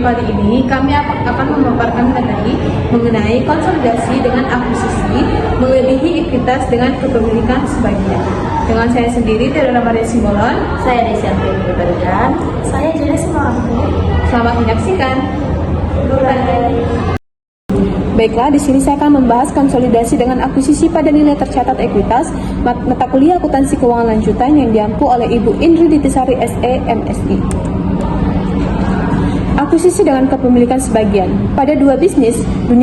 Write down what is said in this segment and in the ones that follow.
kali ini kami akan memaparkan mengenai konsolidasi dengan akuisisi melebihi ekuitas dengan kepemilikan sebagian. Dengan saya sendiri, Theodora Maria Simbolon. Saya Desi Alfian Barigan. Saya Jana Simorangku. Selamat menyaksikan. Bye. Baiklah, di sini saya akan membahas konsolidasi dengan akuisisi pada nilai tercatat ekuitas mata kuliah akuntansi keuangan lanjutan yang diampu oleh Ibu Indri Ditisari SE MSI. Akuisisi dengan kepemilikan sebagian. Pada dunia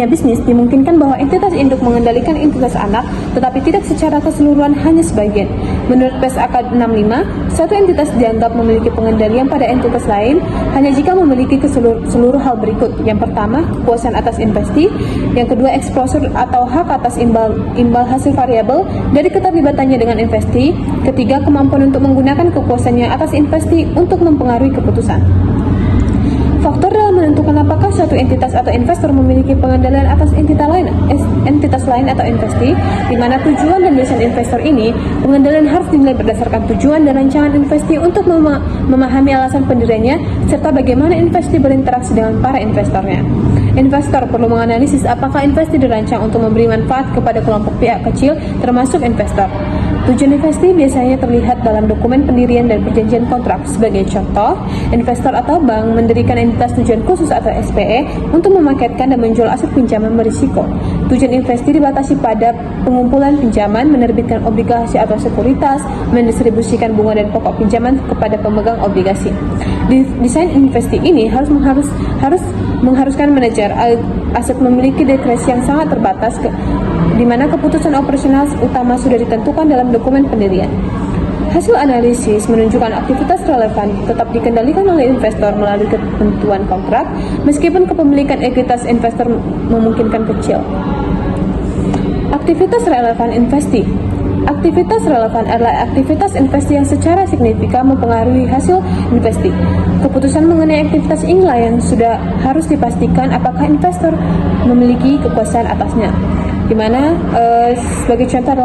bisnis dimungkinkan bahwa entitas induk mengendalikan entitas anak, tetapi tidak secara keseluruhan, hanya sebagian. Menurut PSAK 65, suatu entitas dianggap memiliki pengendalian pada entitas lain hanya jika memiliki seluruh hal berikut. Yang pertama, kekuasaan atas investi. Yang kedua, exposure atau hak atas imbal hasil variabel dari keterlibatannya dengan investi. Ketiga, kemampuan untuk menggunakan kekuasaannya atas investi untuk mempengaruhi keputusan. Faktor dalam menentukan apakah suatu entitas atau investor memiliki pengendalian atas entitas lain atau investi, di mana tujuan dan desain investor ini, pengendalian harus dinilai berdasarkan tujuan dan rancangan investi untuk memahami alasan pendiriannya, serta bagaimana investi berinteraksi dengan para investornya. Investor perlu menganalisis apakah investi dirancang untuk memberi manfaat kepada kelompok pihak kecil, termasuk investor. Tujuan investi biasanya terlihat dalam dokumen pendirian dan perjanjian kontrak. Sebagai contoh, investor atau bank mendirikan entitas tujuan khusus atau SPE untuk memarketkan dan menjual aset pinjaman berisiko. Tujuan investi dibatasi pada pengumpulan pinjaman, menerbitkan obligasi atau sekuritas, mendistribusikan bunga dan pokok pinjaman kepada pemegang obligasi. Desain investi ini harus mengharuskan manajer aset memiliki diskresi yang sangat terbatas, di mana keputusan operasional utama sudah ditentukan dalam dokumen pendirian. Hasil analisis menunjukkan aktivitas relevan tetap dikendalikan oleh investor melalui ketentuan kontrak, meskipun kepemilikan ekuitas investor memungkinkan kecil. Aktivitas relevan investi. Aktivitas relevan adalah aktivitas investi yang secara signifikan mempengaruhi hasil investi. Keputusan mengenai aktivitas inilah yang sudah harus dipastikan apakah investor memiliki kekuasaan atasnya, di mana sebagai contoh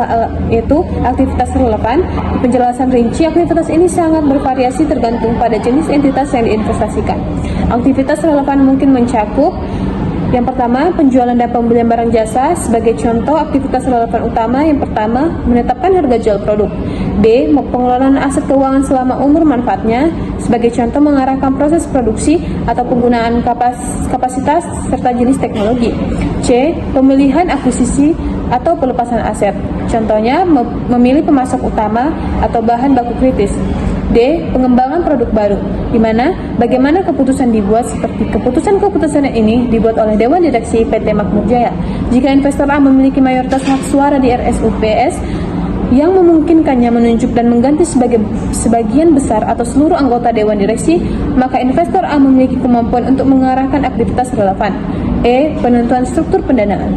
yaitu aktivitas relevan. Penjelasan rinci aktivitas ini sangat bervariasi tergantung pada jenis entitas yang diinvestasikan. Aktivitas relevan mungkin mencakup yang pertama, penjualan dan pembelian barang jasa. Sebagai contoh, aktivitas relevan utama yang pertama, menetapkan harga jual produk. B. Pengelolaan aset keuangan selama umur manfaatnya. Sebagai contoh, mengarahkan proses produksi atau penggunaan kapasitas serta jenis teknologi. C. Pemilihan akuisisi atau pelepasan aset. Contohnya, memilih pemasok utama atau bahan baku kritis. D. Pengembangan produk baru, di mana bagaimana keputusan dibuat, seperti keputusan ini dibuat oleh Dewan Direksi PT Makmur Jaya. Jika investor A memiliki mayoritas hak suara di RSUPS yang memungkinkannya menunjuk dan mengganti sebagian besar atau seluruh anggota Dewan Direksi, maka investor A memiliki kemampuan untuk mengarahkan aktivitas relevan. E. Penentuan struktur pendanaan.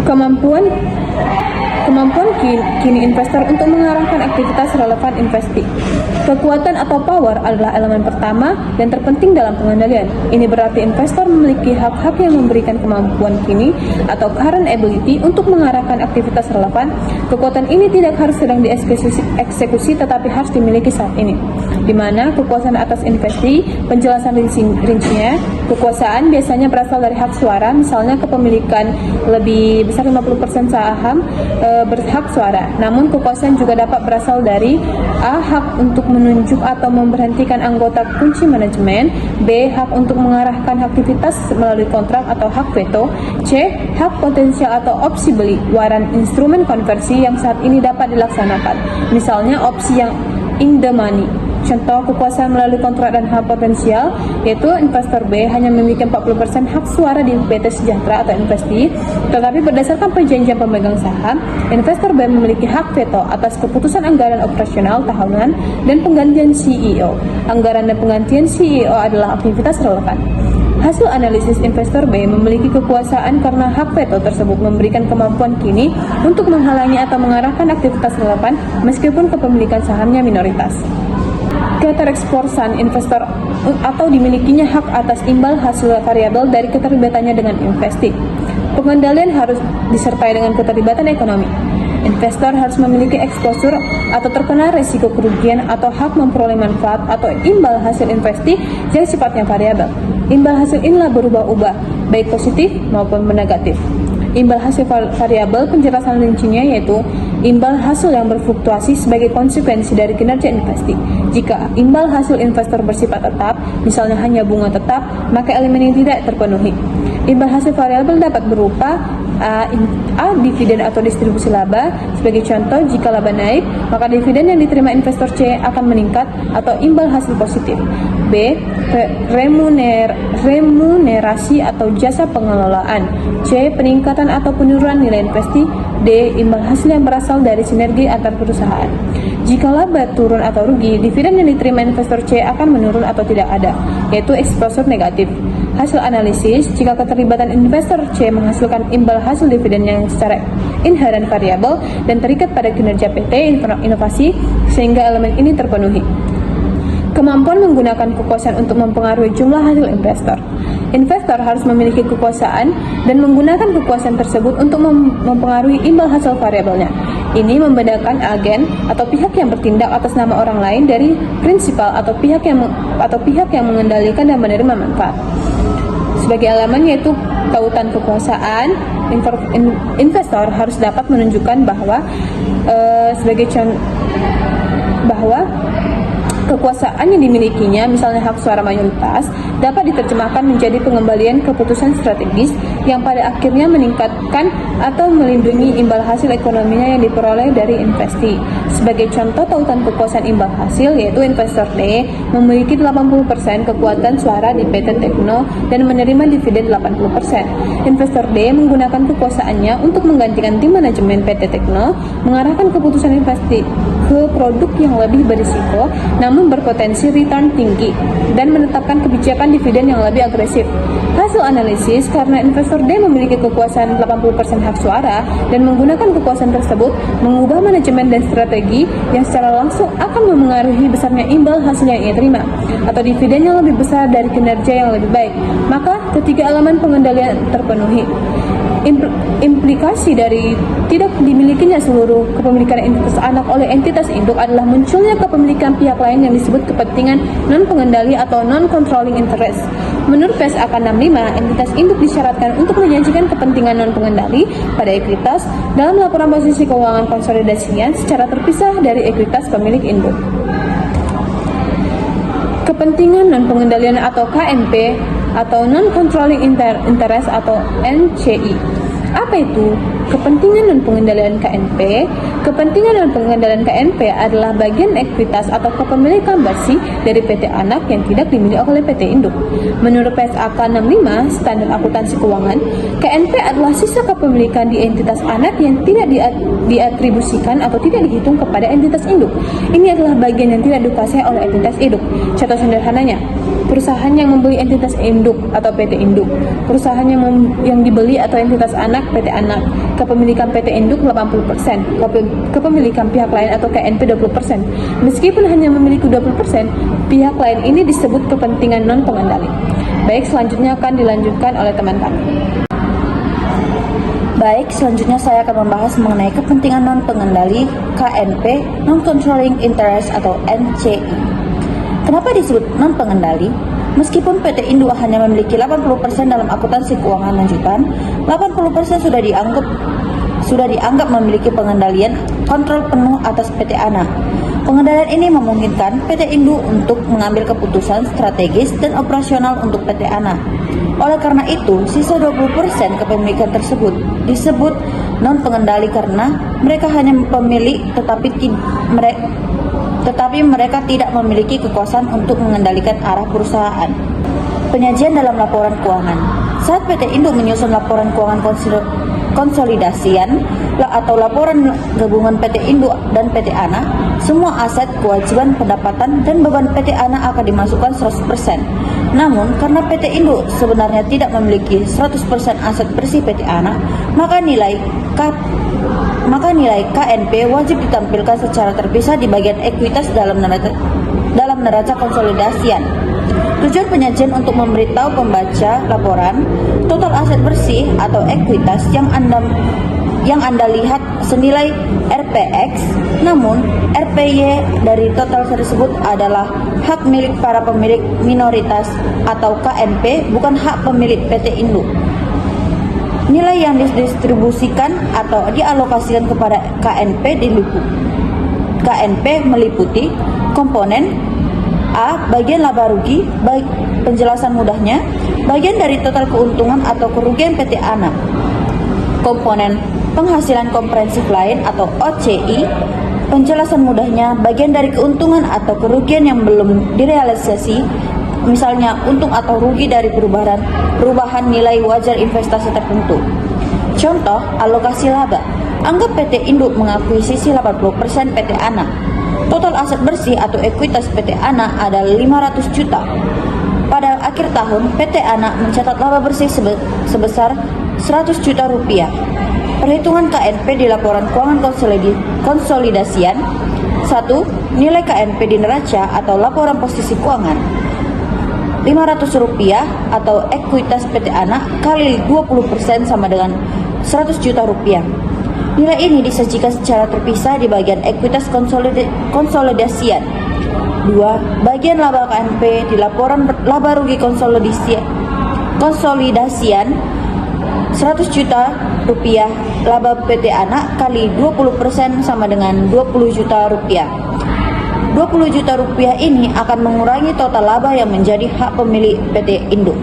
Kemampuan kini investor untuk mengarahkan aktivitas relevan investi. Kekuatan atau power adalah elemen pertama dan terpenting dalam pengendalian. Ini berarti investor memiliki hak-hak yang memberikan kemampuan kini atau current ability untuk mengarahkan aktivitas relevan. Kekuatan ini tidak harus sedang dieksekusi tetapi harus dimiliki saat ini. Di mana kekuasaan atas investi, penjelasan rincinya, kekuasaan biasanya berasal dari hak suara, misalnya kepemilikan lebih besar 50% saham berhak suara. Namun kekuasaan juga dapat berasal dari A. Hak untuk menunjuk atau memberhentikan anggota kunci manajemen. B. Hak untuk mengarahkan aktivitas melalui kontrak atau hak veto. C. Hak potensial atau opsi beli, waran instrumen konversi yang saat ini dapat dilaksanakan, misalnya opsi yang in the money. Contoh kekuasaan melalui kontrak dan hak potensial, yaitu investor B hanya memiliki 40% hak suara di PT Sejahtera atau investi, tetapi berdasarkan perjanjian pemegang saham, investor B memiliki hak veto atas keputusan anggaran operasional tahunan dan penggantian CEO. Anggaran dan penggantian CEO adalah aktivitas relevan. Hasil analisis, investor B memiliki kekuasaan karena hak veto tersebut memberikan kemampuan kini untuk menghalangi atau mengarahkan aktivitas relevan meskipun kepemilikan sahamnya minoritas. Ketereksporan investor atau dimilikinya hak atas imbal hasil variabel dari keterlibatannya dengan investi. Pengendalian harus disertai dengan keterlibatan ekonomi. Investor harus memiliki eksposur atau terkena risiko kerugian atau hak memperoleh manfaat atau imbal hasil investasi yang sifatnya variabel. Imbal hasil inilah berubah-ubah, baik positif maupun negatif. Imbal hasil variabel penjelasan rincinya yaitu imbal hasil yang berfluktuasi sebagai konsekuensi dari kinerja investasi. Jika imbal hasil investor bersifat tetap, misalnya hanya bunga tetap, maka elemen ini tidak terpenuhi. Imbal hasil variabel dapat berupa A. Dividen atau distribusi laba. Sebagai contoh, jika laba naik, maka dividen yang diterima investor C akan meningkat atau imbal hasil positif. B. Remunerasi atau jasa pengelolaan. C. Peningkatan atau penurunan nilai investasi. D. Imbal hasil yang berasal dari sinergi antar perusahaan. Jika laba turun atau rugi, dividen yang diterima investor C akan menurun atau tidak ada, yaitu eksposur negatif. Hasil analisis, jika keterlibatan investor C menghasilkan imbal hasil dividen yang secara inheren variabel dan terikat pada kinerja PT inovasi sehingga elemen ini terpenuhi. Kemampuan menggunakan kekuasaan untuk mempengaruhi jumlah hasil investor. Investor harus memiliki kekuasaan dan menggunakan kekuasaan tersebut untuk mempengaruhi imbal hasil variabelnya. Ini membedakan agen atau pihak yang bertindak atas nama orang lain dari prinsipal atau pihak yang mengendalikan dan menerima manfaat. Sebagai elemen yaitu tautan kekuasaan, investor harus dapat menunjukkan bahwa kekuasaan yang dimilikinya, misalnya hak suara mayoritas, dapat diterjemahkan menjadi pengembalian keputusan strategis yang pada akhirnya meningkatkan atau melindungi imbal hasil ekonominya yang diperoleh dari investasi. Sebagai contoh tautan kekuasaan imbal hasil yaitu investor D memiliki 80% kekuatan suara di PT Tekno dan menerima dividen 80%. Investor D menggunakan kekuasaannya untuk menggantikan tim manajemen PT Tekno, mengarahkan keputusan investasi ke produk yang lebih berisiko namun berpotensi return tinggi dan menetapkan kebijakan dividen yang lebih agresif. Hasil analisis, karena investor D memiliki kekuasaan 80% hak suara dan menggunakan kekuasaan tersebut mengubah manajemen dan strategi yang secara langsung akan memengaruhi besarnya imbal hasil yang ia terima atau dividen yang lebih besar dari kinerja yang lebih baik, maka ketiga elemen pengendalian terpenuhi. Implikasi dari tidak dimilikinya seluruh kepemilikan entitas anak oleh entitas induk adalah munculnya kepemilikan pihak lain yang disebut kepentingan non-pengendali atau non-controlling interest. Menurut PSAK 65, entitas induk disyaratkan untuk menyajikan kepentingan non-pengendali pada ekuitas dalam laporan posisi keuangan konsolidasinya secara terpisah dari ekuitas pemilik induk. Kepentingan non-pengendalian atau KNP atau non-controlling interest atau NCI. Apa itu? Kepentingan dan pengendalian KNP. Kepentingan dan pengendalian KNP adalah bagian ekuitas atau kepemilikan bersih dari PT anak yang tidak dimiliki oleh PT induk. Menurut PSAK 65, Standar Akuntansi Keuangan, KNP adalah sisa kepemilikan di entitas anak yang tidak diatribusikan atau tidak dihitung kepada entitas induk. Ini adalah bagian yang tidak dikuasai oleh entitas induk. Contoh sederhananya, perusahaan yang membeli entitas induk atau PT induk, perusahaan yang dibeli atau entitas anak PT anak, kepemilikan PT induk 80%, kepemilikan pihak lain atau KNP 20%. Meskipun hanya memiliki 20%, pihak lain ini disebut kepentingan non-pengendali. Baik, selanjutnya akan dilanjutkan oleh teman kami. Baik, selanjutnya saya akan membahas mengenai kepentingan non-pengendali KNP, Non-Controlling Interest atau NCI. Kenapa disebut non-pengendali? Meskipun PT Induk hanya memiliki 80% dalam akuntansi keuangan lanjutan, 80% sudah dianggap memiliki pengendalian kontrol penuh atas PT anak. Pengendalian ini memungkinkan PT Induk untuk mengambil keputusan strategis dan operasional untuk PT anak. Oleh karena itu, sisa 20% kepemilikan tersebut disebut non-pengendali karena mereka hanya pemilik tetapi mereka tidak memiliki kekuasaan untuk mengendalikan arah perusahaan. Penyajian dalam laporan keuangan. Saat PT Induk menyusun laporan keuangan konsolidasian atau laporan gabungan PT Induk dan PT Anak, semua aset, kewajiban, pendapatan, dan beban PT Anak akan dimasukkan 100%. Namun, karena PT Induk sebenarnya tidak memiliki 100% aset bersih PT Anak, maka nilai KNP wajib ditampilkan secara terpisah di bagian ekuitas dalam neraca konsolidasian. Tujuan penyajian untuk memberitahu pembaca laporan total aset bersih atau ekuitas yang yang Anda lihat senilai RPX, namun RPY dari total tersebut adalah hak milik para pemilik minoritas atau KNP, bukan hak pemilik PT Induk. Nilai yang didistribusikan atau dialokasikan kepada KNP meliputi komponen A. Bagian laba rugi, baik penjelasan mudahnya, bagian dari total keuntungan atau kerugian PT ANA. Komponen penghasilan komprehensif lain atau OCI, penjelasan mudahnya, bagian dari keuntungan atau kerugian yang belum direalisasi, misalnya untung atau rugi dari perubahan nilai wajar investasi tertentu. Contoh, alokasi laba. Anggap PT Induk mengakuisisi 80% PT ANA. Total aset bersih atau ekuitas PT ANA adalah 500 juta. Pada akhir tahun, PT ANA mencatat laba bersih sebesar 100 juta rupiah. Perhitungan KNP di laporan keuangan konsolidasian. 1. Nilai KNP di neraca atau laporan posisi keuangan. 500 rupiah atau ekuitas PT ANA kali 20% sama dengan 100 juta rupiah. Nilai ini disajikan secara terpisah di bagian ekuitas konsolidasian. 2. Bagian laba KNP di laporan laba rugi konsolidasian 100 juta rupiah, laba PT ANA kali 20% sama dengan 20 juta rupiah. 20 juta rupiah ini akan mengurangi total laba yang menjadi hak pemilik PT Induk.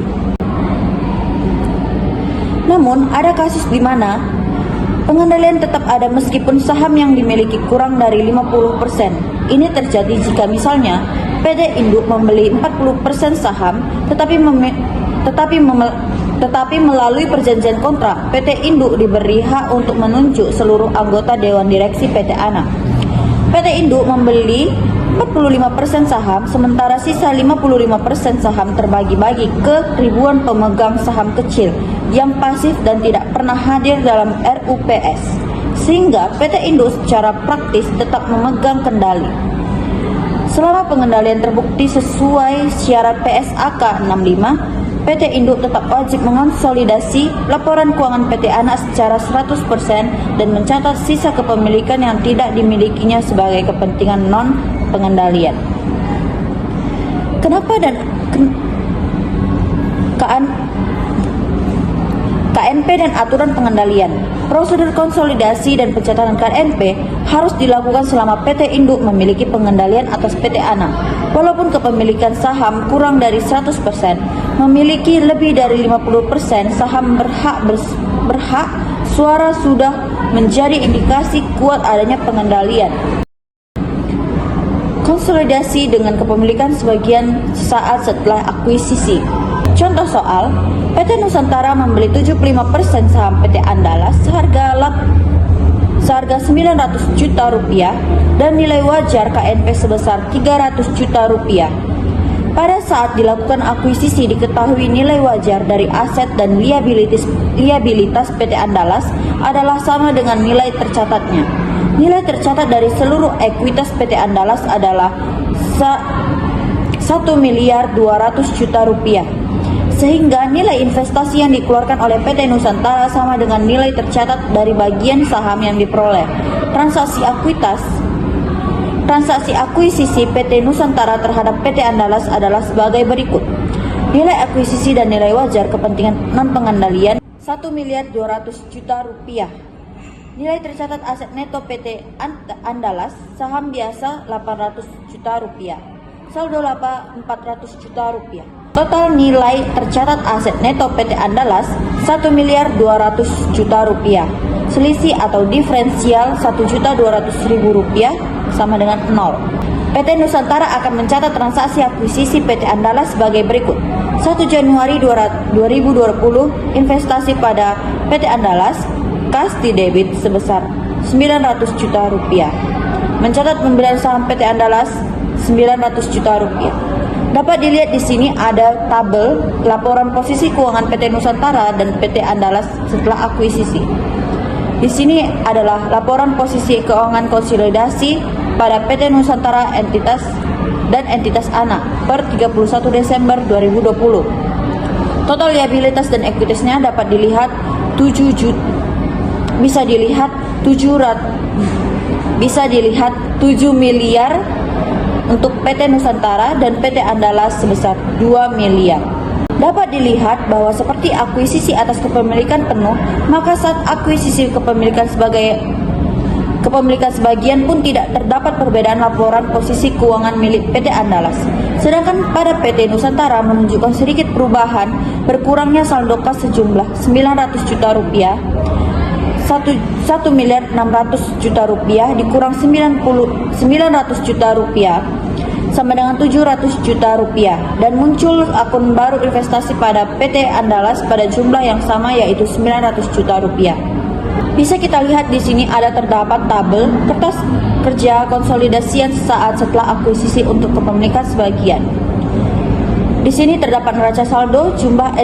Namun, ada kasus di mana pengendalian tetap ada meskipun saham yang dimiliki kurang dari 50%. Ini terjadi jika misalnya PT Induk membeli 40% saham tetapi melalui perjanjian kontrak, PT Induk diberi hak untuk menunjuk seluruh anggota Dewan Direksi PT ANA. PT Induk membeli 45% saham, sementara sisa 55% saham terbagi-bagi ke ribuan pemegang saham kecil yang pasif dan tidak pernah hadir dalam RUPS, sehingga PT Induk secara praktis tetap memegang kendali. Selama pengendalian terbukti sesuai syarat PSAK 65, PT Induk tetap wajib mengonsolidasi laporan keuangan PT ANA secara 100% dan mencatat sisa kepemilikan yang tidak dimilikinya sebagai kepentingan non-pengendalian. Kenapa KNP dan aturan pengendalian? Prosedur konsolidasi dan pencatatan KNP harus dilakukan selama PT Induk memiliki pengendalian atas PT ANA. Walaupun kepemilikan saham kurang dari 100%, memiliki lebih dari 50% saham berhak suara sudah menjadi indikasi kuat adanya pengendalian. Konsolidasi dengan kepemilikan sebagian saat setelah akuisisi. Contoh soal, PT Nusantara membeli 75% saham PT Andalas seharga 900 juta rupiah dan nilai wajar KNP sebesar 300 juta rupiah. Pada saat dilakukan akuisisi diketahui nilai wajar dari aset dan liabilitas PT Andalas adalah sama dengan nilai tercatatnya. Nilai tercatat dari seluruh ekuitas PT Andalas adalah 1 miliar 200 juta rupiah. Sehingga nilai investasi yang dikeluarkan oleh PT Nusantara sama dengan nilai tercatat dari bagian saham yang diperoleh. Transaksi akuisisi PT Nusantara terhadap PT Andalas adalah sebagai berikut. Nilai akuisisi dan nilai wajar kepentingan non-pengendalian 1 miliar 200 juta rupiah. Nilai tercatat aset neto PT Andalas saham biasa 800 juta rupiah. Saldo laba 400 juta rupiah. Total nilai tercatat aset neto PT Andalas 1 miliar 200 juta rupiah. Selisih atau diferensial 1.200.000 rupiah sama dengan 0. PT Nusantara akan mencatat transaksi akuisisi PT Andalas sebagai berikut. 1 Januari 2020 investasi pada PT Andalas kas di debit sebesar 900 juta rupiah. Mencatat pembelian saham PT Andalas 900 juta rupiah. Dapat dilihat di sini ada tabel laporan posisi keuangan PT Nusantara dan PT Andalas setelah akuisisi. Di sini adalah laporan posisi keuangan konsolidasi pada PT Nusantara entitas ANA per 31 Desember 2020. Total liabilitas dan ekuitasnya dapat dilihat 7 bisa dilihat 7 miliar untuk PT Nusantara dan PT Andalas sebesar 2 miliar. Dapat dilihat bahwa seperti akuisisi atas kepemilikan penuh, maka saat akuisisi kepemilikan sebagian pun tidak terdapat perbedaan laporan posisi keuangan milik PT Andalas. Sedangkan pada PT Nusantara menunjukkan sedikit perubahan, berkurangnya saldo kas sejumlah 900 juta rupiah, 1.600.000.000 rupiah dikurang 900 juta rupiah sama dengan 700 juta rupiah, dan muncul akun baru investasi pada PT Andalas pada jumlah yang sama yaitu 900 juta rupiah. Bisa kita lihat di sini ada terdapat tabel kertas kerja konsolidasian saat setelah akuisisi untuk kepemilikan sebagian. Di sini terdapat neraca saldo, jumlah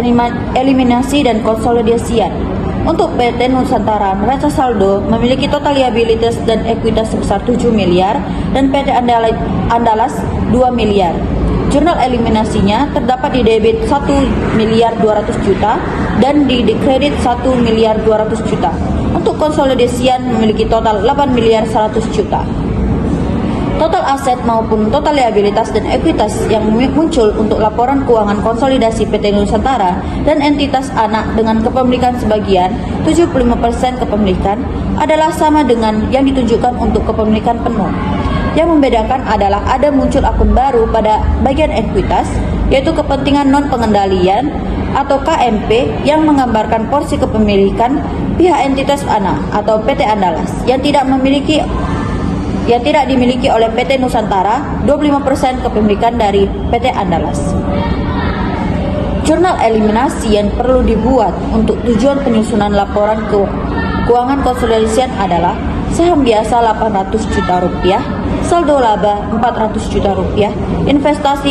eliminasi dan konsolidasian. Untuk PT Nusantara, neraca saldo memiliki total liabilitas dan ekuitas sebesar 7 miliar dan PT Andalas 2 miliar. Jurnal eliminasinya terdapat di debit 1 miliar 200 juta dan di kredit 1 miliar 200 juta. Untuk konsolidasian memiliki total 8 miliar 100 juta. Total aset maupun total liabilitas dan ekuitas yang muncul untuk laporan keuangan konsolidasi PT Nusantara dan entitas anak dengan kepemilikan sebagian 75% kepemilikan adalah sama dengan yang ditunjukkan untuk kepemilikan penuh. Yang membedakan adalah ada muncul akun baru pada bagian ekuitas, yaitu kepentingan non-pengendalian atau KMP yang menggambarkan porsi kepemilikan pihak entitas anak atau PT Andalas yang tidak dimiliki oleh PT Nusantara, 25% kepemilikan dari PT Andalas. Jurnal eliminasi yang perlu dibuat untuk tujuan penyusunan laporan keuangan konsolidasian adalah saham biasa 800 juta rupiah, saldo laba 400 juta rupiah, investasi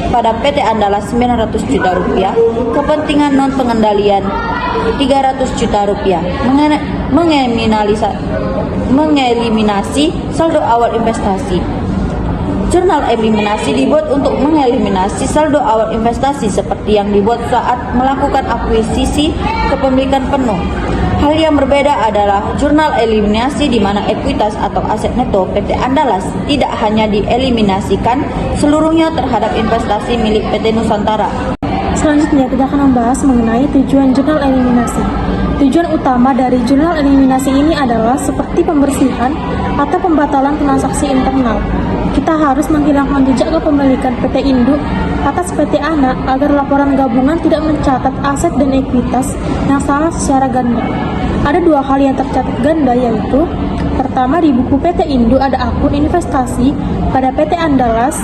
pada PT Andalas 900 juta rupiah, kepentingan non pengendalian 300 juta rupiah, mengeliminasi saldo awal investasi. Jurnal eliminasi dibuat untuk mengeliminasi saldo awal investasi seperti yang dibuat saat melakukan akuisisi kepemilikan penuh. Hal yang berbeda adalah jurnal eliminasi di mana ekuitas atau aset neto PT Andalas tidak hanya dieliminasikan seluruhnya terhadap investasi milik PT Nusantara. Selanjutnya kita akan membahas mengenai tujuan jurnal eliminasi. Tujuan utama dari jurnal eliminasi ini adalah seperti pembersihan atau pembatalan transaksi internal. Kita harus menghilangkan jejak kepemilikan PT induk atas PT anak agar laporan gabungan tidak mencatat aset dan ekuitas yang sama secara ganda. Ada dua hal yang tercatat ganda, yaitu pertama, di buku PT induk ada akun investasi pada PT Andalas.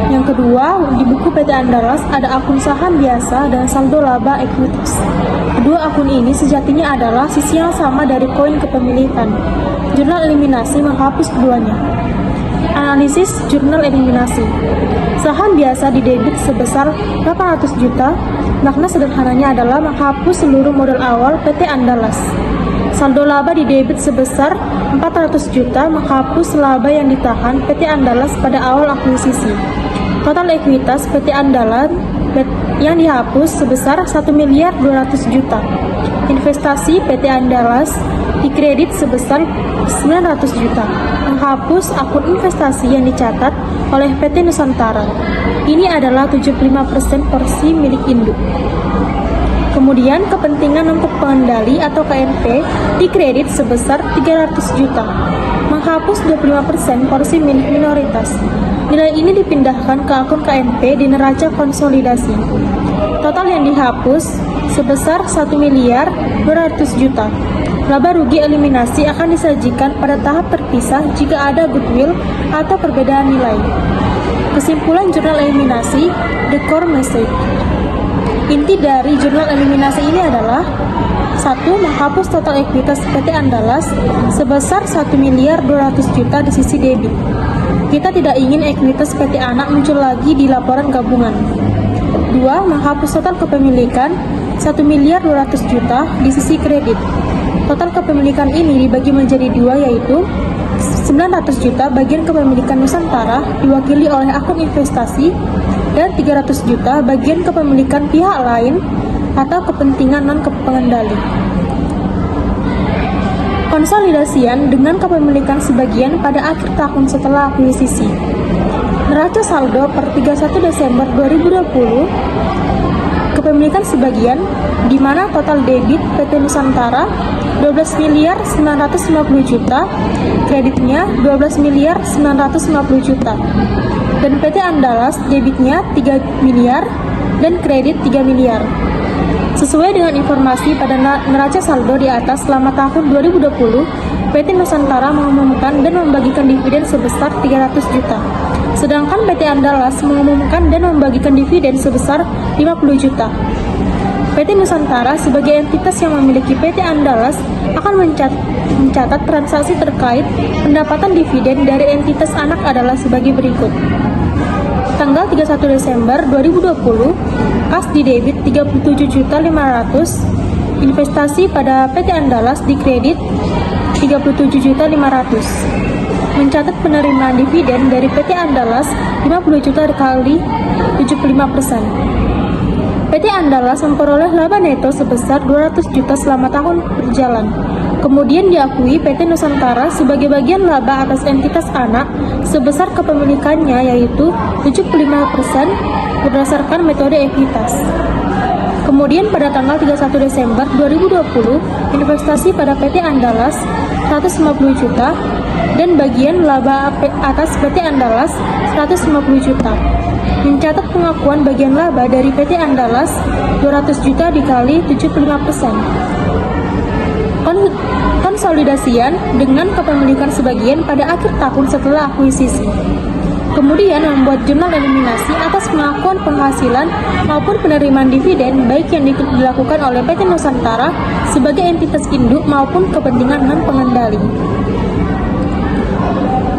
Yang kedua, di buku PT Andalas ada akun saham biasa dan saldo laba ekuitas. Kedua akun ini sejatinya adalah sisi yang sama dari koin kepemilikan. Jurnal eliminasi menghapus keduanya. Analisis jurnal eliminasi. Saham biasa di debit sebesar 800 juta. Makna sederhananya adalah menghapus seluruh modal awal PT Andalas. Saldo laba di debit sebesar 400 juta menghapus laba yang ditahan PT Andalas pada awal akuisisi. Total ekuitas PT Andalas yang dihapus sebesar 1 miliar 200 juta. Investasi PT Andalas dikredit sebesar 900 juta, menghapus akun investasi yang dicatat oleh PT Nusantara. Ini adalah 75% porsi milik induk. Kemudian kepentingan untuk pengendali atau KNP dikredit sebesar 300 juta, menghapus 25% porsi milik minoritas. Nilai ini dipindahkan ke akun KNP di neraca konsolidasi. Total yang dihapus sebesar 1 miliar 200 juta. Laba rugi eliminasi akan disajikan pada tahap terpisah jika ada goodwill atau perbedaan nilai. Kesimpulan jurnal eliminasi, the core message. Inti dari jurnal eliminasi ini adalah 1. Menghapus total ekuitas PT Andalas sebesar 1 miliar 200 juta di sisi debit. Kita tidak ingin ekuitas PT anak muncul lagi di laporan gabungan. 2. Menghapus total kepemilikan 1 miliar 200 juta di sisi kredit. Total kepemilikan ini dibagi menjadi dua, yaitu 900 juta bagian kepemilikan Nusantara diwakili oleh akun investasi dan 300 juta bagian kepemilikan pihak lain atau kepentingan non-pengendali. Konsolidasian dengan kepemilikan sebagian pada akhir tahun setelah akuisisi. Neraca saldo per 31 Desember 2020, kepemilikan sebagian, di mana total debit PT Nusantara 12 miliar 950 juta, kreditnya 12 miliar 950 juta, dan PT Andalas debitnya 3 miliar dan kredit 3 miliar. Sesuai dengan informasi pada neraca saldo di atas, selama tahun 2020, PT Nusantara mengumumkan dan membagikan dividen sebesar 300 juta. Sedangkan PT Andalas mengumumkan dan membagikan dividen sebesar 50 juta. PT Nusantara sebagai entitas yang memiliki PT Andalas akan mencatat transaksi terkait pendapatan dividen dari entitas anak adalah sebagai berikut. Tanggal 31 Desember 2020, kas di debit 37.500.000, investasi pada PT Andalas di kredit 37.500.000. Mencatat penerimaan dividen dari PT Andalas 50 juta dikali 75%. PT Andalas memperoleh laba neto sebesar 200 juta selama tahun berjalan. Kemudian diakui PT Nusantara sebagai bagian laba atas entitas anak sebesar kepemilikannya, yaitu 75% berdasarkan metode ekuitas. Kemudian pada tanggal 31 Desember 2020, investasi pada PT Andalas 150 juta dan bagian laba atas PT Andalas 150 juta. Mencatat pengakuan bagian laba dari PT Andalas 200 juta dikali 75%. Konsolidasian dengan kepemilikan sebagian pada akhir tahun setelah akuisisi. Kemudian membuat jurnal eliminasi atas pengakuan penghasilan maupun penerimaan dividen baik yang dilakukan oleh PT Nusantara sebagai entitas induk maupun kepentingan non-pengendali.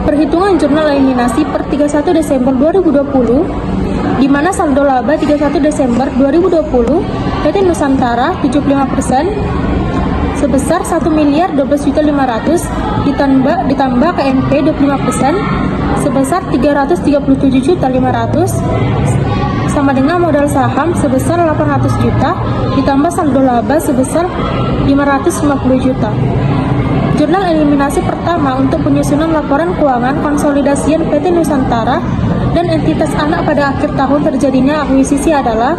Perhitungan jurnal eliminasi per 31 Desember 2020, di mana saldo laba 31 Desember 2020 PT Nusantara 75% sebesar 1.012.500.000 ditambah KNP 25% sebesar 337.500.000 sama dengan modal saham sebesar 800 juta ditambah saldo laba sebesar 550 juta. Jurnal eliminasi pertama untuk penyusunan laporan keuangan konsolidasian PT Nusantara dan entitas anak pada akhir tahun terjadinya akuisisi adalah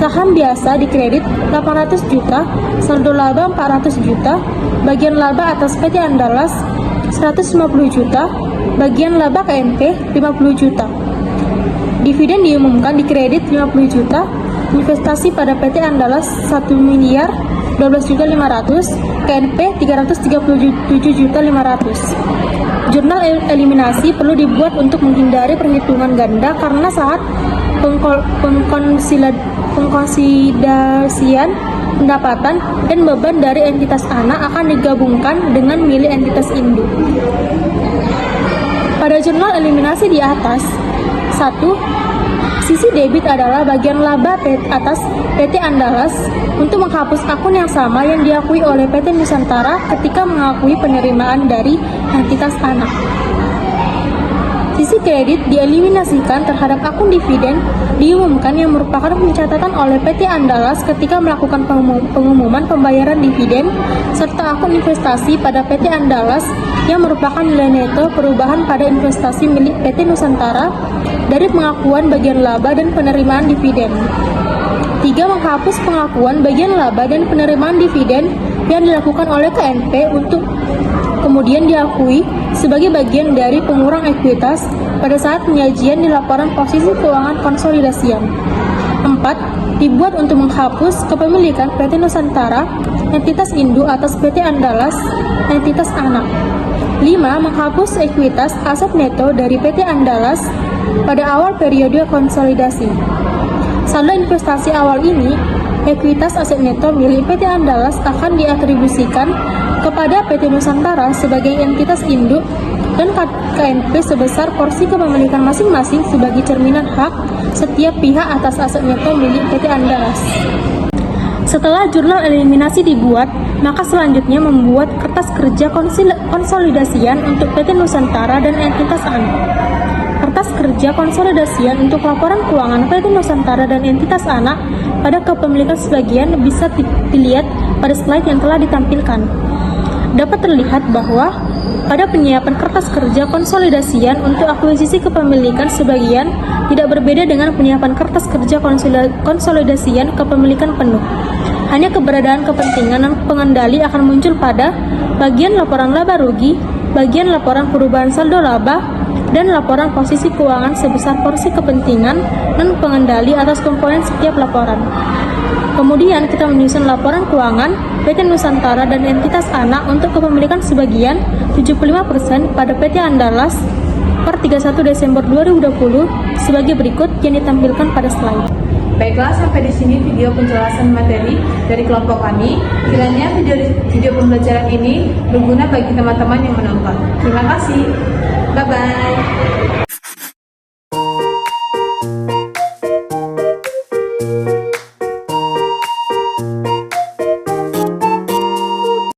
saham biasa di kredit 800 juta, saldo laba 400 juta, bagian laba atas PT Andalas 150 juta, bagian laba KNP 50 juta. Dividen diumumkan di kredit 50 juta, investasi pada PT Andalas 1 miliar 12.500.000, KNP 337.500.000. Jurnal eliminasi perlu dibuat untuk menghindari perhitungan ganda karena saat pengkonsolidasian pendapatan dan beban dari entitas anak akan digabungkan dengan milik entitas induk. Pada jurnal eliminasi di atas, 1. Sisi debit adalah bagian laba atas PT Andalas untuk menghapus akun yang sama yang diakui oleh PT Nusantara ketika mengakui penerimaan dari entitas anak. Sisi kredit dieliminasikan terhadap akun dividen diumumkan yang merupakan pencatatan oleh PT Andalas ketika melakukan pengumuman pembayaran dividen serta akun investasi pada PT Andalas yang merupakan nilai neto perubahan pada investasi milik PT Nusantara dari pengakuan bagian laba dan penerimaan dividen. 3. Menghapus pengakuan bagian laba dan penerimaan dividen yang dilakukan oleh KNP untuk kemudian diakui sebagai bagian dari pengurang ekuitas pada saat penyajian di laporan posisi keuangan konsolidasian. 4. Dibuat untuk menghapus kepemilikan PT Nusantara, entitas induk atas PT Andalas, entitas anak. 5. Menghapus ekuitas aset neto dari PT Andalas pada awal periode konsolidasi. Saldo investasi awal ini, ekuitas aset neto milik PT Andalas akan diatribusikan kepada PT Nusantara sebagai entitas induk dan KNP sebesar porsi kepemilikan masing-masing sebagai cerminan hak setiap pihak atas aset neto milik PT Andalas. Setelah jurnal eliminasi dibuat, maka selanjutnya membuat kertas kerja konsolidasian untuk PT Nusantara dan entitas anak. Kertas kerja konsolidasian untuk laporan keuangan PT Nusantara dan entitas anak pada kepemilikan sebagian bisa dilihat pada slide yang telah ditampilkan. dapat terlihat bahwa pada penyiapan kertas kerja konsolidasian untuk akuisisi kepemilikan sebagian tidak berbeda dengan penyiapan kertas kerja konsolidasian kepemilikan penuh. Hanya keberadaan kepentingan dan pengendali akan muncul pada bagian laporan laba rugi, bagian laporan perubahan saldo laba, dan laporan posisi keuangan sebesar porsi kepentingan dan pengendali atas komponen setiap laporan. Kemudian kita menyusun laporan keuangan PT Nusantara dan entitas anak untuk kepemilikan sebagian 75% pada PT Andalas per 31 Desember 2020 sebagai berikut yang ditampilkan pada slide. Baiklah, sampai di sini video penjelasan materi dari kelompok kami. Kiranya video pembelajaran ini berguna bagi teman-teman yang menonton. Terima kasih. Bye-bye.